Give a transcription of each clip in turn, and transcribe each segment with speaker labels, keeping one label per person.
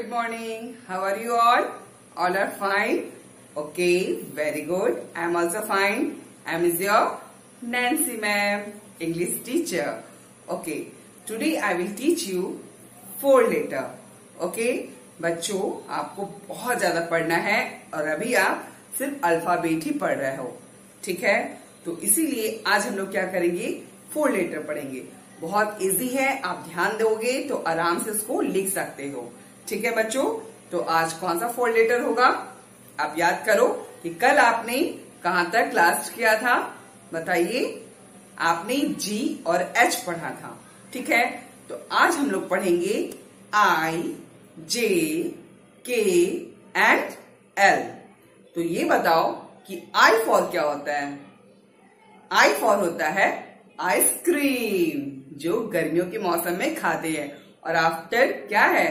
Speaker 1: good morning. How are you all? All are fine? Okay, very good. I am also fine. I am your Nancy ma'am, English teacher. Okay, today I will teach you 4 letter. Okay, बच्चों आपको बहुत ज्यादा पढ़ना है और अभी आप सिर्फ अल्फाबेट ही पढ़ रहे हो, ठीक है? तो इसीलिए आज हम लोग क्या करेंगे, 4 लेटर पढ़ेंगे। बहुत इजी है, आप ध्यान दोगे तो आराम से उसको लिख सकते हो, ठीक है बच्चों? तो आज कौन सा 4 लेटर होगा, आप याद करो कि कल आपने कहां तक लास्ट किया था, बताइए। आपने जी और एच पढ़ा था, ठीक है? तो आज हम लोग पढ़ेंगे आई, जे, के एंड एल। तो ये बताओ कि आई फॉर क्या होता है? आई फॉर होता है आइसक्रीम, जो गर्मियों के मौसम में खाते हैं। और आफ्टर क्या है?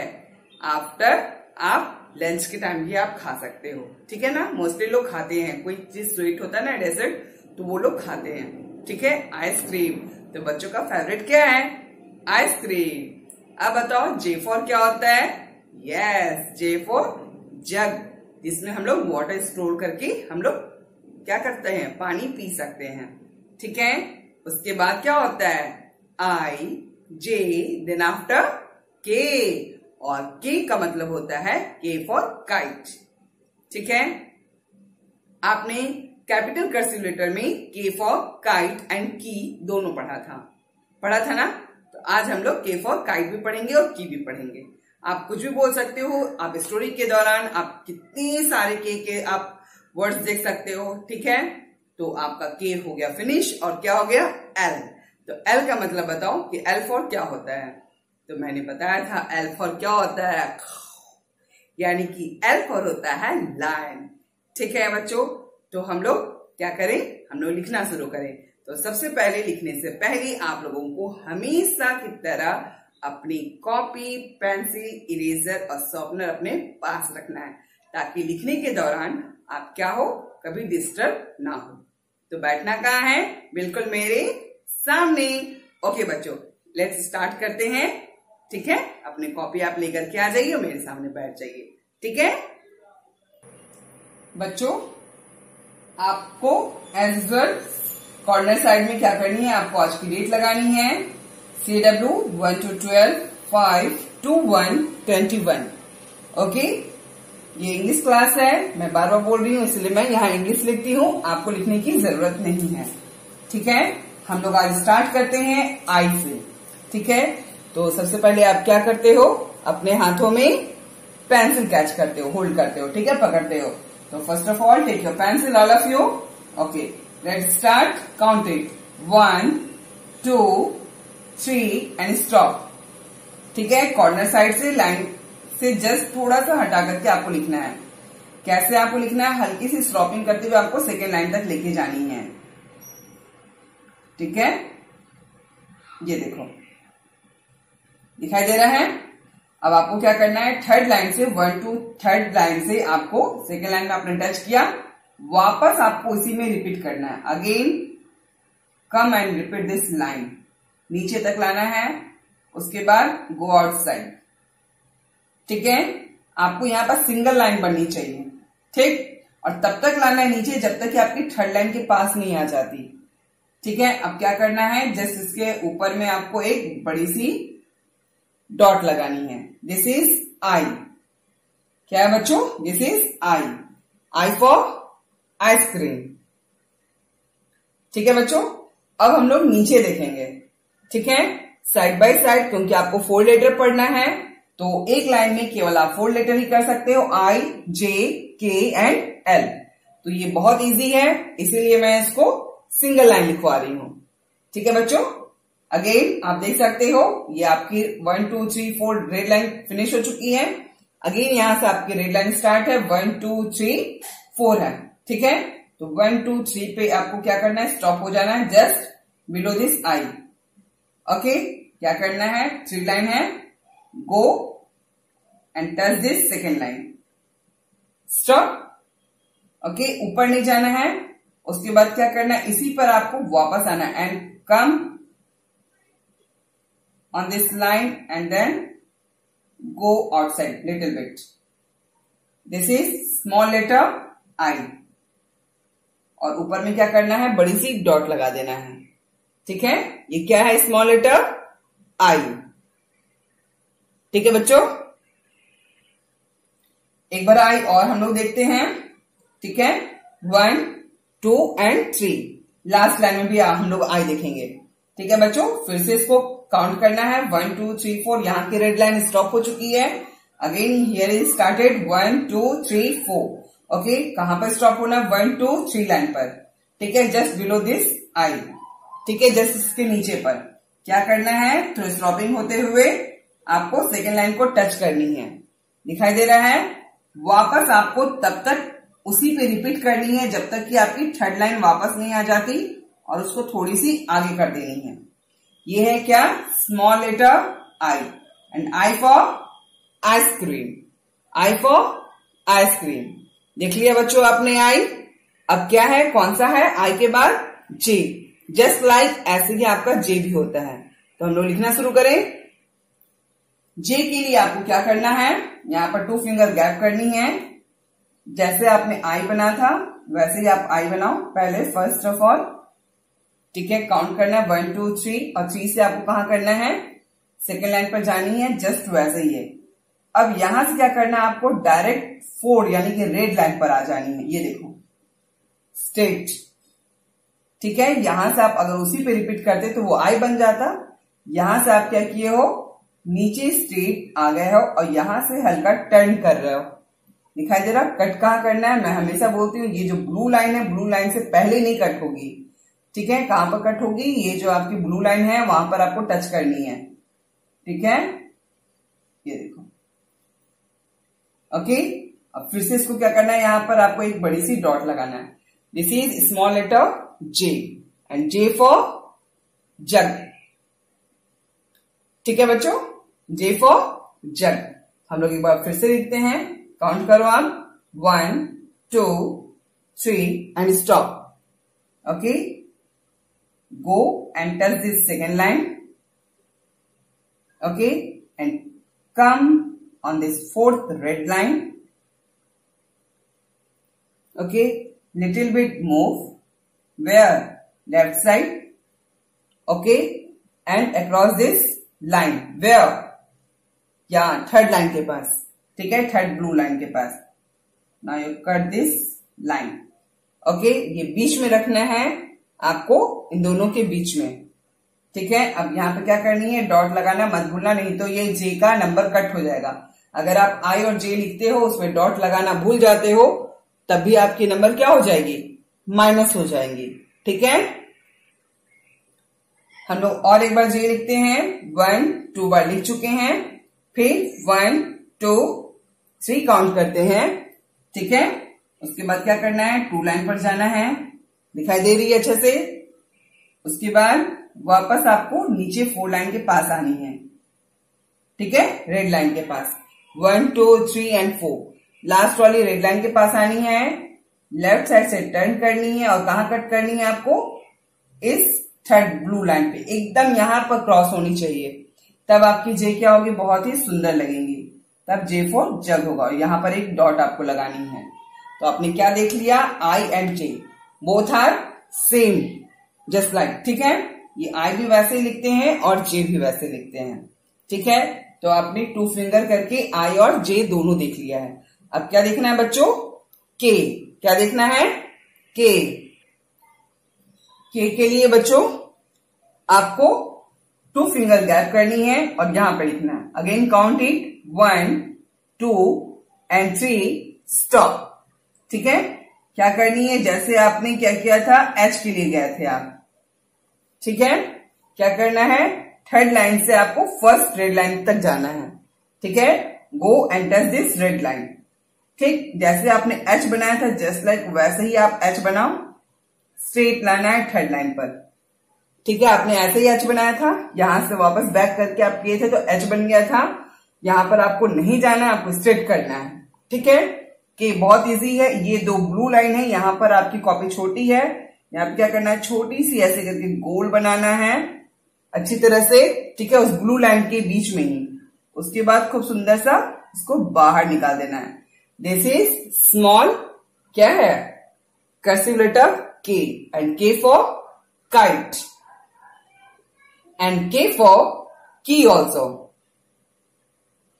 Speaker 1: आफ्टर आप लंच के टाइम भी आप खा सकते हो, ठीक है ना? मोस्टली लोग खाते हैं, कोई चीज स्वीट होता है ना, डेजर्ट, तो वो लोग खाते हैं, ठीक है? आइसक्रीम। तो बच्चों का फेवरेट क्या है? आइसक्रीम। अब बताओ जे फॉर क्या होता है? यस, जे फॉर जग, जिसमें हम लोग वाटर स्टोर करके हम लोग क्या करते हैं, पानी पी सकते हैं, ठीक है? उसके बाद क्या होता है? आई, जे, देन आफ्टर के, और के का मतलब होता है के फॉर काइट, ठीक है? आपने कैपिटल कर्सिव लेटर में के फॉर काइट एंड की दोनों पढ़ा था ना? तो आज हम लोग के फॉर काइट भी पढ़ेंगे और की भी पढ़ेंगे। आप कुछ भी बोल सकते हो, आप स्टोरी के दौरान आप कितने सारे के आप वर्ड्स देख सकते हो, ठीक है? तो आपका के हो गया फिनिश, और क्या हो गया? एल। तो एल का मतलब बताओ कि एल फॉर क्या होता है? तो मैंने बताया था एल फॉर क्या होता है, यानी कि एल फॉर होता है लायन, ठीक है बच्चों? तो हम लोग क्या करें, हम लोग लिखना शुरू करें। तो सबसे पहले लिखने से पहले आप लोगों को हमेशा की तरह अपनी कॉपी, पेंसिल, इरेजर और शार्पनर अपने पास रखना है, ताकि लिखने के दौरान आप क्या हो, कभी डिस्टर्ब ना हो। तो बैठना कहाँ है? बिल्कुल मेरे सामने। ओके बच्चों, लेट्स स्टार्ट करते हैं, ठीक है? अपनी कॉपी आप लेकर के आ जाइए और मेरे सामने बैठ जाइए, ठीक है बच्चों? आपको एज यूजुअल कॉर्नर साइड में क्या करनी है, आपको आज की डेट लगानी है, CW 1 to 12 5 to 1 21। ओके, ये इंग्लिश क्लास है, मैं बार बार बोल रही हूँ इसलिए मैं यहाँ इंग्लिश लिखती हूँ, आपको लिखने की जरूरत नहीं है, ठीक है? हम लोग आज स्टार्ट करते हैं आई से, ठीक है? तो सबसे पहले आप क्या करते हो, अपने हाथों में पेंसिल कैच करते हो, होल्ड करते हो, ठीक है? पकड़ते हो। तो first of all take your pencil, all of you. Okay, let's start, count it, 1 2 3 and stop, ठीक है? कॉर्नर साइड से लाइन से जस्ट थोड़ा सा हटा करके आपको लिखना है। कैसे आपको लिखना है? हल्की सी स्टॉपिंग करते हुए आपको सेकेंड लाइन तक लेके जानी है, ठीक है? ये देखो, दिखाई दे रहा है? अब आपको क्या करना है, थर्ड लाइन से 1 to थर्ड लाइन से आपको सेकेंड लाइन में आपने टच किया, वापस आपको इसी में रिपीट करना है। Again come and repeat this line, नीचे तक लाना है, उसके बाद गो आउटसाइड, ठीक है? आपको यहां पर सिंगल लाइन बननी चाहिए, ठीक? और तब तक लाना है नीचे जब तक कि आपकी थर्ड लाइन के पास नहीं आ जाती, ठीक है? अब क्या करना है, जस्ट इसके ऊपर में आपको एक बड़ी सी डॉट लगानी है। This is I. क्या है बच्चों? This is I. I for ice cream, ठीक है बच्चों? अब हम लोग नीचे देखेंगे, ठीक है? साइड बाय साइड, क्योंकि आपको 4 लेटर पढ़ना है, तो एक लाइन में केवल आप 4 लेटर ही कर सकते हो, आई, जे, के एंड एल। तो ये बहुत इजी है, इसीलिए मैं इसको सिंगल लाइन लिखवा रही हूं, ठीक है बच्चों? अगेन आप देख सकते हो, ये आपकी 1 2 3 4 रेड लाइन फिनिश हो चुकी है। अगेन यहां से आपकी रेड लाइन स्टार्ट है, 1 2 3 4 है, ठीक है? तो 1 2 3 पे आपको क्या करना है, स्टॉप हो जाना है just below this I. Okay, क्या करना है, 3 लाइन है, गो and touch this second line, stop. Okay, ऊपर नहीं जाना है, उसके बाद क्या करना है, इसी पर आपको वापस आना है and come on this line and then go outside little bit. This is small letter I. और ऊपर में क्या करना है, बड़ी सी डॉट लगा देना है। ठीक है, ये क्या है, स्मॉल लेटर I। ठीक है बच्चों, एक बार I और हम लोग देखते हैं। ठीक है, 1, 2 and 3, लास्ट लाइन में भी हम लोग I देखेंगे। ठीक है बच्चों, फिर से इसको काउंट करना है। 1 2 3 4, यहाँ की रेड लाइन स्टॉप हो चुकी है। Again here is started 1 2 3 4। Okay, कहां पर स्टॉप होना है, 1 2 3 लाइन पर। ठीक है, जस्ट बिलो दिस I। ठीक है, जस्ट इसके नीचे पर क्या करना है, थ्रू स्टॉपिंग होते हुए आपको सेकेंड लाइन को टच करनी है। दिखाई दे रहा है, वापस आपको तब तक उसी पे रिपीट करनी है जब तक कि आपकी थर्ड लाइन वापस नहीं आ जाती, और उसको थोड़ी सी आगे कर देनी है। ये है क्या, small letter I and I for ice cream. I for ice cream. देख लिया बच्चों आपने I। अब क्या है, कौन सा है, I के बाद J। जस्ट लाइक ऐसे ही आपका J भी होता है। तो हम लोग लिखना शुरू करें। J के लिए आपको क्या करना है, यहां पर 2 फिंगर गैप करनी है। जैसे आपने I बना था वैसे ही आप I बनाओ पहले, फर्स्ट ऑफ ऑल। ठीक है, काउंट करना है 1 2 3, और 3 से आपको कहां करना है, सेकेंड लाइन पर जानी है, जस्ट वैसे ही है। अब यहां से क्या करना है, आपको डायरेक्ट 4 यानी कि रेड लाइन पर आ जानी है। ये देखो, स्ट्रेट। ठीक है, यहां से आप अगर उसी पे रिपीट करते तो वो I बन जाता। यहां से आप क्या किए हो, नीचे स्ट्रेट आ गए हो और यहां से हल्का टर्न कर रहे हो। दिखाई दे रहा, कट कहां करना है, मैं हमेशा बोलती हूँ ये जो ब्लू लाइन है, ब्लू लाइन से पहले नहीं कट होगी। ठीक है, कहां पर कट होगी, ये जो आपकी ब्लू लाइन है वहां पर आपको टच करनी है। ठीक है, ये देखो। ओके, अब फिर से इसको क्या करना है, यहां पर आपको एक बड़ी सी डॉट लगाना है। This is small letter J and J for jug. ठीक है बच्चों, J फॉर जग। हम लोग एक बार फिर से लिखते हैं, काउंट करो आप, 1 2 3 and stop. Okay, go and touch this second line. Okay, and come on this fourth red line. Okay, little bit move, where left side. Okay, and across this line, where, यहाँ third line के पास। ठीक है, third blue line के पास। Now you cut this line. Okay, ये बीच में रखना है आपको, इन दोनों के बीच में। ठीक है, अब यहाँ पे क्या करनी है, डॉट लगाना मत भूलना, नहीं तो ये J का नंबर कट हो जाएगा। अगर आप I और J लिखते हो उसमें डॉट लगाना भूल जाते हो तब भी आपकी नंबर क्या हो जाएगी, माइनस हो जाएंगी। ठीक है, हम लोग और एक बार J लिखते हैं। 1 2 बार लिख चुके हैं, फिर 1 2 3 काउंट करते हैं। ठीक है, उसके बाद क्या करना है, 2 लाइन पर जाना है। दिखाई दे रही है अच्छे से। उसके बाद वापस आपको नीचे 4 लाइन के पास आनी है। ठीक है, रेड लाइन के पास 1 2 3 एंड 4, लास्ट वाली रेड लाइन के पास आनी है। लेफ्ट साइड से टर्न करनी है और कहां कट करनी है आपको, इस थर्ड ब्लू लाइन पे, एकदम यहां पर क्रॉस होनी चाहिए। तब आपकी J क्या होगी, बहुत ही सुंदर लगेंगी। तब J फॉर जग होगा, और यहां पर एक डॉट आपको लगानी है। तो आपने क्या देख लिया, I and J both are same, just like. ठीक है, ये I भी वैसे ही लिखते हैं और J भी वैसे लिखते हैं। ठीक है, तो आपने 2 फिंगर करके I और J दोनों देख लिया है। अब क्या देखना है बच्चों, K। क्या देखना है, K। K के लिए बच्चों आपको 2 फिंगर गैप करनी है और यहां पे लिखना है। Again count it, 1 2 and 3 stop. ठीक है, क्या करनी है, जैसे आपने क्या किया था, H के लिए गए थे आप। ठीक है, क्या करना है, थर्ड लाइन से आपको फर्स्ट रेड लाइन तक जाना है। ठीक है, गो and touch this red line. ठीक, जैसे आपने H बनाया था जस्ट लाइक वैसे ही आप H बनाओ, स्ट्रेट लाना है थर्ड लाइन पर। ठीक है, आपने ऐसे ही H बनाया था, यहां से वापस बैक करके आप किए थे तो H बन गया था। यहां पर आपको नहीं जाना है, आपको स्ट्रेट करना है। ठीक है, कि बहुत इजी है। ये 2 ब्लू लाइन है, यहां पर आपकी कॉपी छोटी है, यहाँ पे क्या करना है, छोटी सी ऐसे करके गोल बनाना है अच्छी तरह से। ठीक है, उस ब्लू लाइन के बीच में ही उसके बाद खूब सुंदर सा इसको बाहर निकाल देना है। दिस इज स्मॉल क्या है, कर्सिव लेटर के, एंड के फॉर काइट एंड के फॉर की ऑल्सो।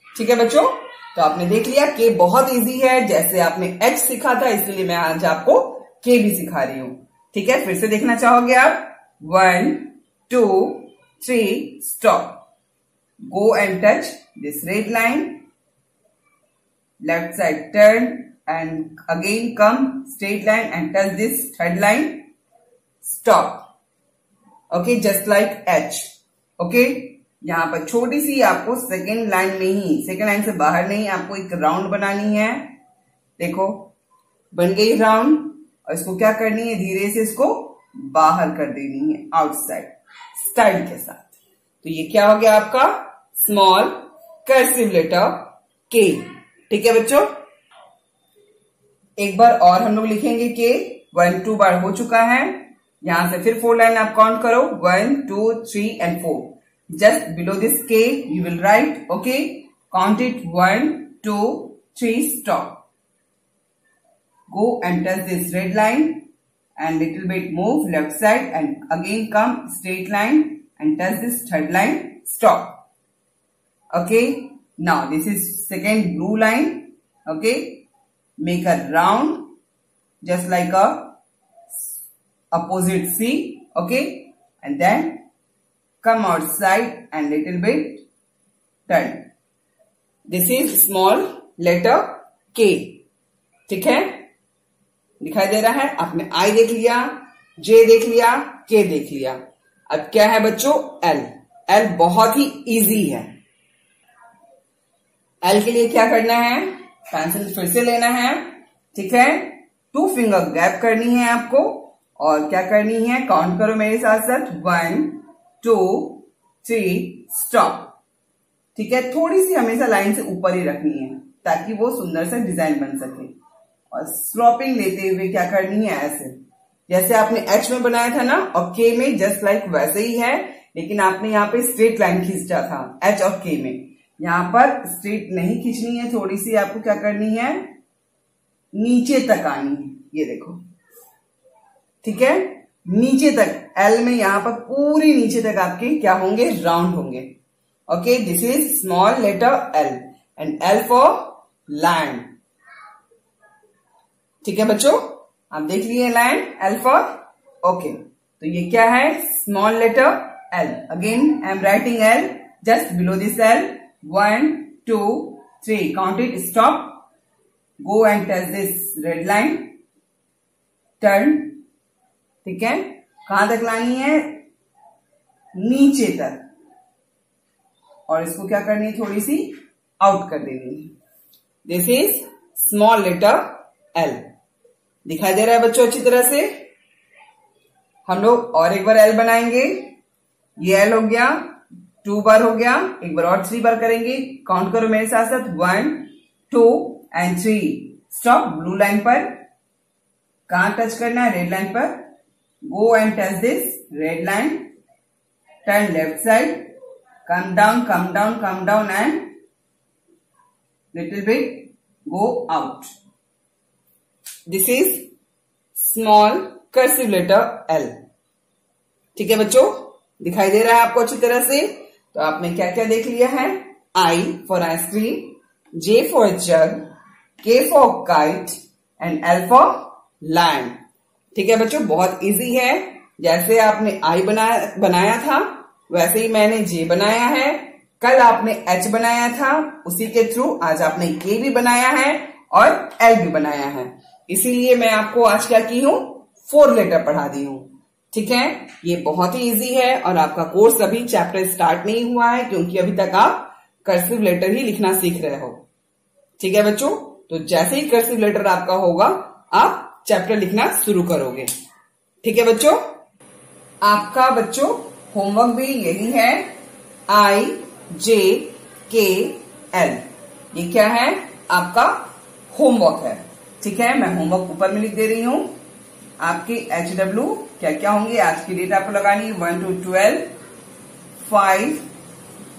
Speaker 1: ठीक है बच्चों, तो आपने देख लिया के बहुत इजी है, जैसे आपने एच सीखा था इसलिए मैं आज आपको के भी सिखा रही हूं। ठीक है, फिर से देखना चाहोगे आप? 1 2 3 stop. Go and touch this red line, left side turn and again come straight line and touch this third line, stop. Okay, just like H. Okay, यहां पर छोटी सी आपको सेकेंड लाइन में ही, सेकेंड लाइन से बाहर नहीं, आपको एक राउंड बनानी है। देखो बन गई राउंड, और इसको क्या करनी है, धीरे से इसको बाहर कर देनी है आउटसाइड स्टाइल के साथ। तो ये क्या हो गया आपका स्मॉल कर्सिव लेटर के। ठीक है बच्चों, एक बार और हम लोग लिखेंगे के। 1 2 बार हो चुका है, यहां से फिर 4 लाइन आप काउंट करो, 1 2 3 and 4। Just below this K, you will write, okay, count it 1 2 3 stop. Go and touch this red line and little bit move left side and again come straight line and touch this third line, stop. Okay, now this is second blue line. Okay, make a round just like a opposite C. Okay, and then come outside and little bit turn. This is small letter K. ठीक है, दिखाई दे रहा है? आपने I देख लिया, J देख लिया, K देख लिया। अब क्या है बच्चों? L। L बहुत ही इजी है। L के लिए क्या करना है? पेंसिल फिर से लेना है। ठीक है, 2 फिंगर गैप करनी है आपको, और क्या करनी है, काउंट करो मेरे साथ साथ, 1 2 3 स्टॉप। ठीक है, थोड़ी सी हमेशा लाइन से ऊपर ही रखनी है ताकि वो सुंदर सा डिजाइन बन सके। और स्लॉपिंग लेते हुए क्या करनी है, ऐसे जैसे आपने एच में बनाया था ना, और के में जस्ट लाइक वैसे ही है, लेकिन आपने यहाँ पे स्ट्रेट लाइन खींचा था एच और के में। यहाँ पर स्ट्रेट नहीं खींचनी है, थोड़ी सी आपको क्या करनी है, नीचे तक आनी है। ये देखो, ठीक है, नीचे तक एल में, यहां पर पूरी नीचे तक आपके क्या होंगे, राउंड होंगे। Okay, this is small letter l and l for land. ठीक है बच्चों, आप देख लिए लैंड, एल फॉर। ओके, तो ये क्या है, small letter l. Again I am writing l just below this l, 1 2 3 count it, stop. Go and touch this red line, turn. ठीक है, कहां तक लानी है, नीचे तक, और इसको क्या करनी है, थोड़ी सी आउट कर देनी है। This is small letter l. दिखाई दे रहा है बच्चों अच्छी तरह से? हम लोग और एक बार एल बनाएंगे। ये एल हो गया, 2 बार हो गया, एक बार और 3 बार करेंगे। काउंट करो मेरे साथ साथ, 1 2 एंड 3 स्टॉप। ब्लू लाइन पर कहां टच करना है, रेड लाइन पर। Go and touch this red line, turn left side, come down, come down, come down and little bit go out. This is small cursive letter L. ठीक है बच्चों, दिखाई दे रहा है आपको अच्छी तरह से? तो आपने क्या क्या देख लिया है, I for ice cream, J for jug, K for kite and L for lion. ठीक है बच्चों, बहुत इजी है। जैसे आपने आई बनाया था वैसे ही मैंने जे बनाया है। कल आपने एच बनाया था, उसी के थ्रू आज आपने के भी बनाया है और एल भी बनाया है। इसीलिए मैं आपको आज क्या की हूं, 4 लेटर पढ़ा दी हूं। ठीक है, ये बहुत ही इजी है, और आपका कोर्स अभी चैप्टर स्टार्ट नहीं हुआ है, क्योंकि अभी तक आप कर्सिव लेटर ही लिखना सीख रहे हो। ठीक है बच्चों, तो जैसे ही कर्सिव लेटर आपका होगा आप चैप्टर लिखना शुरू करोगे। ठीक है बच्चों, आपका बच्चों होमवर्क भी यही है, I J K L। ये क्या है, आपका होमवर्क है। ठीक है, मैं होमवर्क ऊपर में लिख दे रही हूं। आपके HW क्या क्या होंगे, आज की डेट आपको लगानी है 1 to 12, 5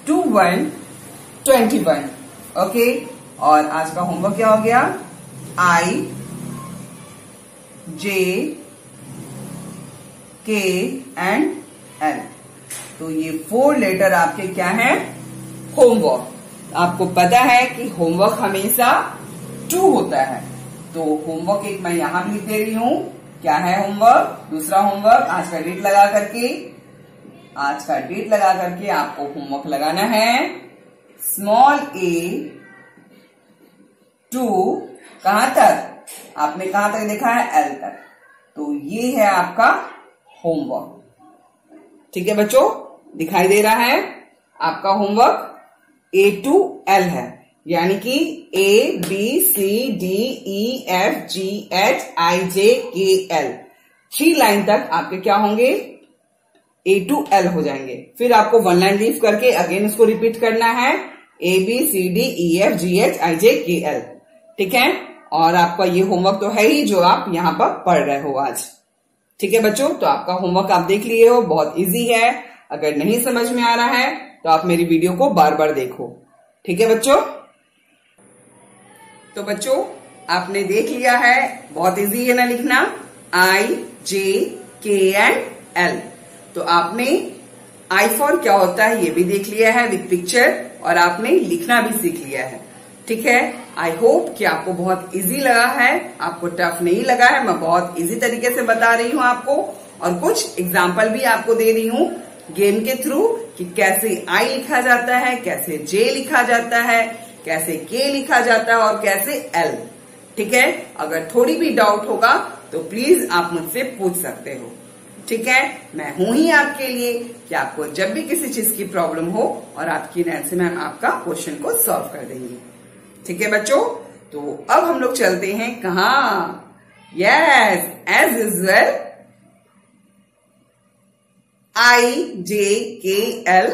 Speaker 1: to 1, 21। ओके, और आज का होमवर्क क्या हो गया? I, J, K and L। तो ये 4 लेटर आपके क्या हैं? होमवर्क। आपको पता है कि होमवर्क हमेशा 2 होता है, तो होमवर्क एक मैं यहां भी लिख दे रही हूं। क्या है होमवर्क? दूसरा होमवर्क आज का डेट लगा करके आपको होमवर्क लगाना है स्मॉल a टू कहां तक? आपने कहां तक देखा है? L तक। तो ये है आपका होमवर्क। ठीक है बच्चों, दिखाई दे रहा है आपका होमवर्क A to L है, यानी कि A B C D E F G H I J K L 3 line तक आपके क्या होंगे? A to L हो जाएंगे। फिर आपको 1 लाइन लीव करके अगेन उसको रिपीट करना है A B C D E F G H I J K L। ठीक है, और आपका ये होमवर्क तो है ही जो आप यहाँ पर पढ़ रहे हो आज। ठीक है बच्चों, तो आपका होमवर्क आप देख लिए हो, बहुत इजी है। अगर नहीं समझ में आ रहा है तो आप मेरी वीडियो को बार बार देखो। ठीक है बच्चों, तो बच्चों आपने देख लिया है, बहुत इजी है ना लिखना, I, J, K and L। तो आपने I फॉर क्या होता है ये भी देख लिया है विद पिक्चर, और आपने लिखना भी सीख लिया है। ठीक है, आई होप कि आपको बहुत इजी लगा है, आपको टफ नहीं लगा है। मैं बहुत इजी तरीके से बता रही हूँ आपको, और कुछ एग्जाम्पल भी आपको दे रही हूँ गेम के थ्रू कि कैसे I लिखा जाता है, कैसे J लिखा जाता है, कैसे K लिखा जाता है और कैसे L। ठीक है, अगर थोड़ी भी डाउट होगा तो प्लीज आप मुझसे पूछ सकते हो। ठीक है, मैं हूं ही आपके लिए कि आपको जब भी किसी चीज की प्रॉब्लम हो और आपकी नैन्सी मैम आपका क्वेश्चन को सॉल्व कर देंगी। ठीक है बच्चों, तो अब हम लोग चलते हैं कहाँ? Yes, as usual I, J, K, L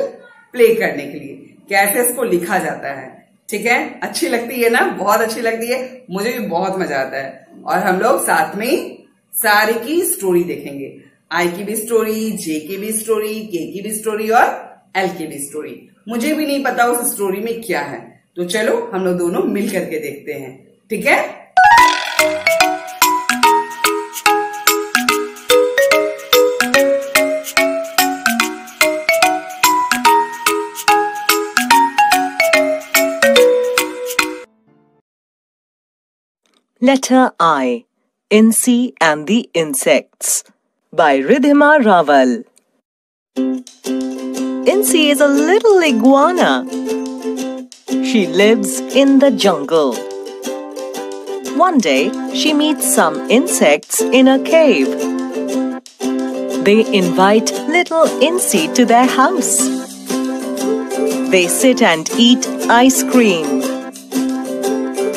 Speaker 1: play करने के लिए कैसे इसको लिखा जाता है। ठीक है, अच्छी लगती है ना? बहुत अच्छी लगती है, मुझे भी बहुत मजा आता है। और हम लोग साथ में सारे की स्टोरी देखेंगे, I की भी स्टोरी, J की भी स्टोरी, K की भी स्टोरी और L की भी स्टोरी। मुझे भी नहीं पता उस स्टोरी में क्या है, तो चलो हम लोग दोनों मिल करके देखते हैं। ठीक है,
Speaker 2: Letter I, Incy and the Insects by Ridhima Raval. Incy is a little iguana. She lives in the jungle. One day, she meets some insects in a cave. They invite little Incy to their house. They sit and eat ice cream.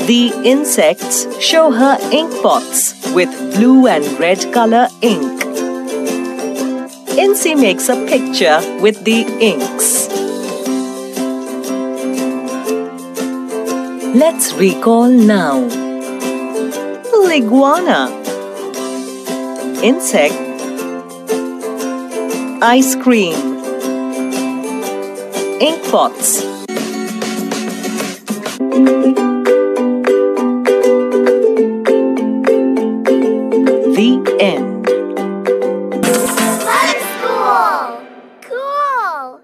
Speaker 2: The insects show her ink pots with blue and red color ink. Incy makes a picture with the inks. Let's recall now. Iguana, insect, ice cream, ink pots. The end.
Speaker 3: That's cool! Cool!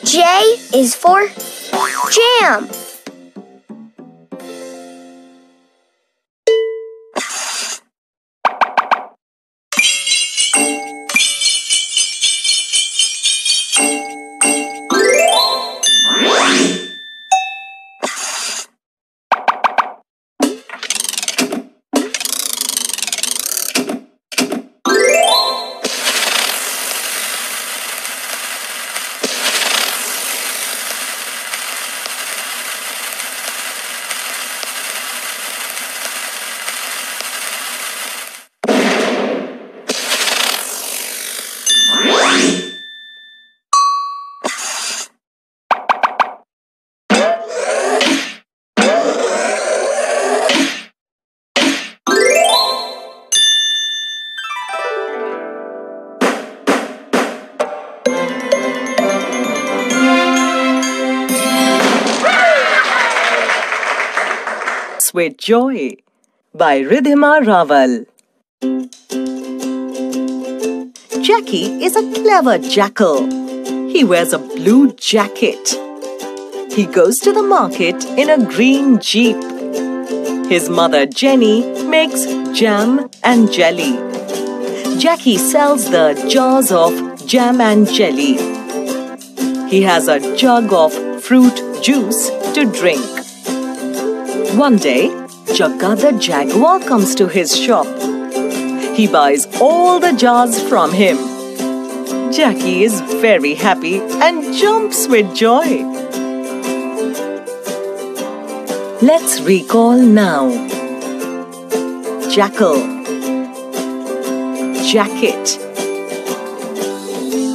Speaker 3: J is for jam.
Speaker 2: jumps with joy by Ridhima Raval. Jackie is a clever jackal. He wears a blue jacket. He goes to the market in a green jeep. His mother Jenny makes jam and jelly. Jackie sells the jars of jam and jelly. He has a jug of fruit juice to drink. One day, Jagga the jaguar comes to his shop. He buys all the jars from him. Jackie is very happy and jumps with joy. Let's recall now. Jackal, jacket,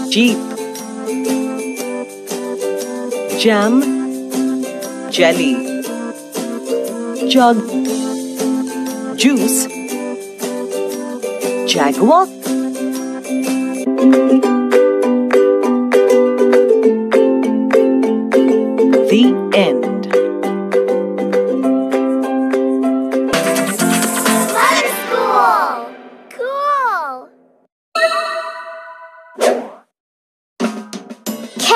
Speaker 2: jeep, jam, jelly, jug, juice, jaguar. The end.
Speaker 3: K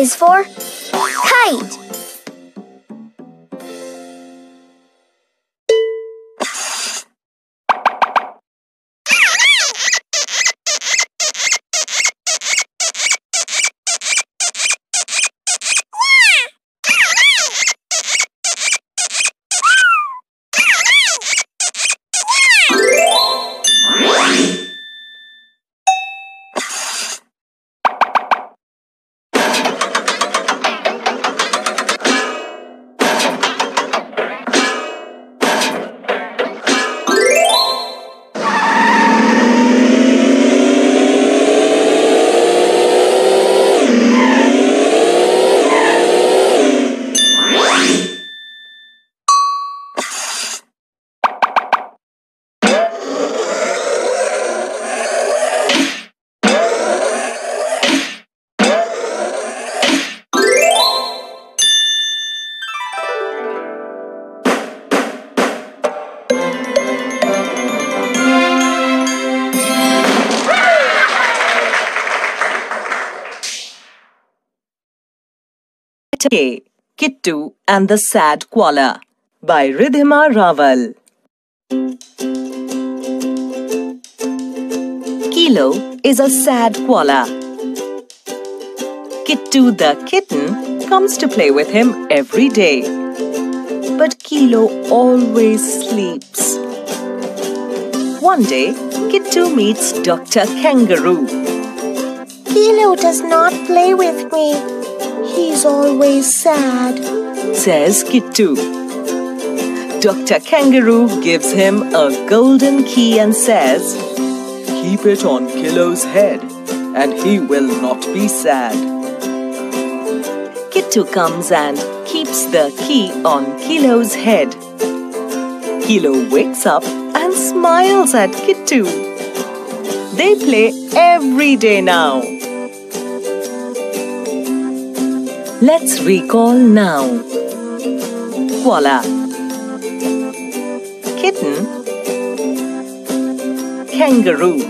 Speaker 3: is for kite.
Speaker 2: K. Kittu and the Sad Koala by Ridhima Raval. Kilo is a sad koala. Kittu the kitten comes to play with him every day. But Kilo always sleeps. One day, Kittu meets Dr. Kangaroo.
Speaker 3: Kilo does not play with me. He's always sad,
Speaker 2: says Kittu. Dr. Kangaroo gives him a golden key and says, "Keep it on Kilo's head, and he will not be sad." Kittu comes and keeps the key on Kilo's head. Kilo wakes up and smiles at Kittu. They play every day now. Let's recall now. Koala, kitten, kangaroo,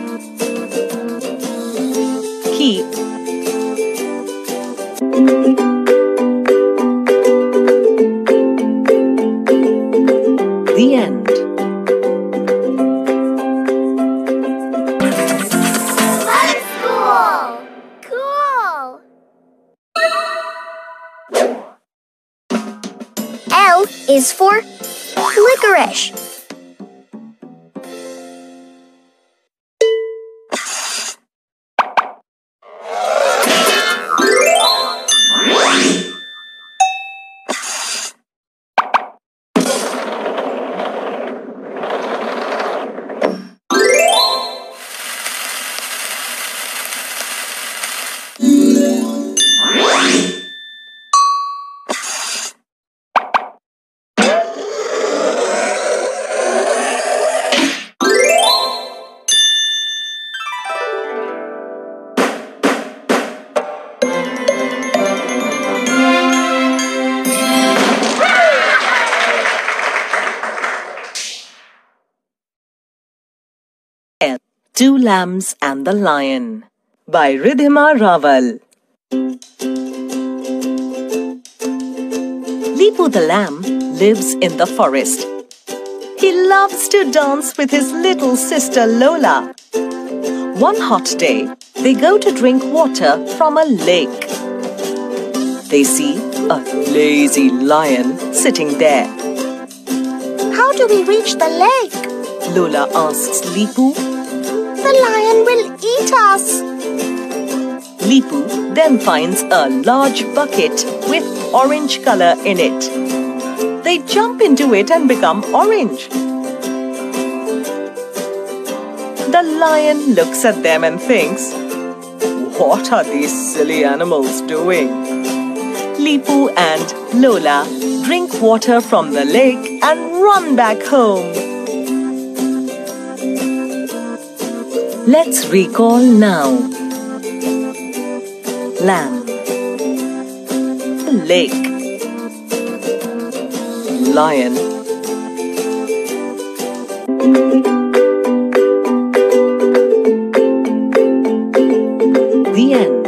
Speaker 2: key, the end.
Speaker 3: L is for licorice.
Speaker 2: Two Lambs and the Lion by Ridhima Raval. Lipu the lamb lives in the forest. He loves to dance with his little sister Lola. One hot day, they go to drink water from a lake. They see a lazy lion sitting there.
Speaker 3: How do we reach the lake?
Speaker 2: Lola asks Lipu.
Speaker 3: The lion will eat us.
Speaker 2: Lipu then finds a large bucket with orange color in it. They jump into it and become orange. The lion looks at them and thinks, "What are these silly animals doing?" Lipu and Lola drink water from the lake and run back home. Let's recall now. Lamb, lake, lion, the end.